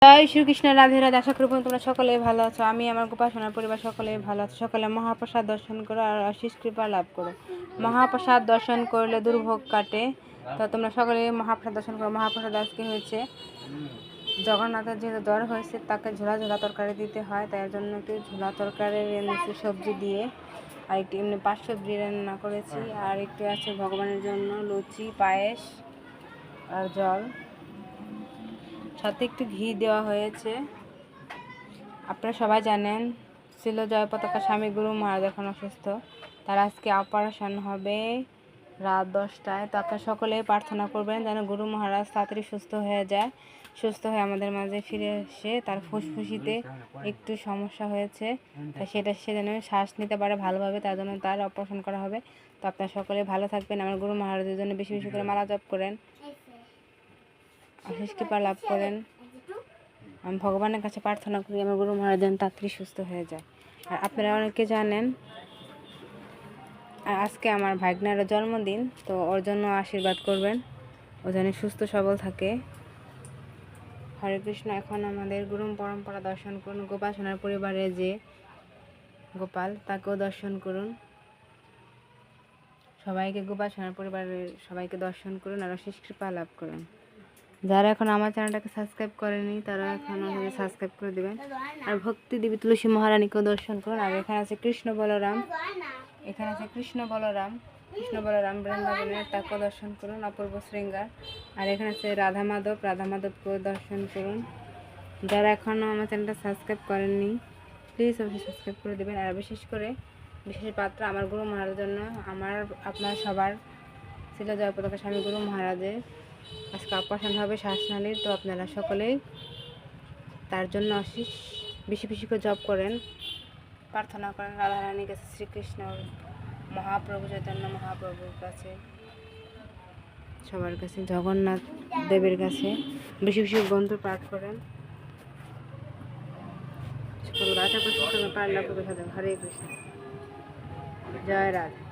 জয় শ্রীকৃষ্ণ, রাধে রাধে। আশা করি তোমরা সকলেই ভালো আছো। আমি আমার গোপাসনার পরিবার সকলেই ভালো আছো। সকলে মহাপ্রসাদ দর্শন করো আর আশিস কৃপা লাভ করো। মহাপ্রসাদ দর্শন করলে দুর্ভোগ কাটে। তো তোমরা সকলে মহাপ্রসাদ দর্শন করো। মহাপ্রসাদ আজকে হয়েছে জগন্নাথের যেহেতু জ্বর হয়েছে, তাকে ঝোলা ঝোলা তরকারি দিতে হয়, তাই জন্য একটু ঝোলা তরকারি সবজি দিয়ে আর একটু এমনি পাঁচ সবজি রান্না করেছি। আর একটু আছে ভগবানের জন্য লুচি, পায়েস আর জল, সাথে একটু ঘি দেওয়া হয়েছে। আপনারা সবাই জানেন ছিল জয় পতাকা স্বামী গুরু মহারাজ এখন অসুস্থ, তার আজকে অপারেশন হবে রাত 10টায়। তো আপনারা সকলে প্রার্থনা করবেন যেন গুরু মহারাজ তাড়াতাড়ি সুস্থ হয়ে যায়, সুস্থ হয়ে আমাদের মাঝে ফিরে এসে। তার ফুসফুসিতে একটু সমস্যা হয়েছে, তাই সে যেন শ্বাস নিতে পারে ভালোভাবে, তার জন্য তার অপারেশন করা হবে। তো আপনারা সকলে ভালো থাকবেন। আমার গুরু মহারাজের জন্য বেশি বেশি করে মালা জপ করেন, আশিস কৃপা লাভ করেন। আমি ভগবানের কাছে প্রার্থনা করি আমার গুরু মহারাজ যেন তাড়াতাড়ি সুস্থ হয়ে যায়। আর আপনারা অনেকে জানেন আর আজকে আমার ভাগ্নারও জন্মদিন, তো ওর জন্য আশীর্বাদ করবেন, ও যেন সুস্থ সবল থাকে। হরে কৃষ্ণ। এখন আমাদের গুরু পরম্পরা দর্শন করুন। গোপাসনার পরিবারে যে গোপাল, তাকেও দর্শন করুন। সবাইকে গোপাসনার পরিবারের সবাইকে দর্শন করুন আর আশিস কৃপা লাভ করুন। যারা এখন আমার চ্যানেলটাকে সাবস্ক্রাইব করেনি তারা এখন সাবস্ক্রাইব করে দেবেন। আর ভক্তি দেবী তুলসী মহারানীকেও দর্শন করুন। আর এখানে আছে কৃষ্ণ বলরাম, কৃষ্ণ বলরাম বৃন্দাবনের, তাকেও দর্শন করুন, অপূর্ব শৃঙ্গার। আর এখানে আছে রাধা মাধবকেও দর্শন করুন। যারা এখনও আমার চ্যানেলটা সাবস্ক্রাইব করেননি প্লিজ অবশ্যই সাবস্ক্রাইব করে দেবেন। আর বিশেষ পাত্র আমার গুরু মহারাজের জন্য, আপনার সবার ছিল জয় পতাকা স্বামী গুরু মহারাজের আজকে অপারেশন হবে শ্বাসনালীর। তো আপনারা সকলেই তার জন্য আশিস বেশি বেশি করে জপ করেন, প্রার্থনা করেন রাধারানীর কাছে, শ্রীকৃষ্ণ মহাপ্রভু চৈতন্য মহাপ্রভুর কাছে, সবার কাছে, জগন্নাথ দেবের কাছে বেশি বেশি গ্রন্থ পাঠ করেন। সকল রাধা কৃষ্ণ পাঠ লাভ করতে। হরে কৃষ্ণ, জয় রাধা।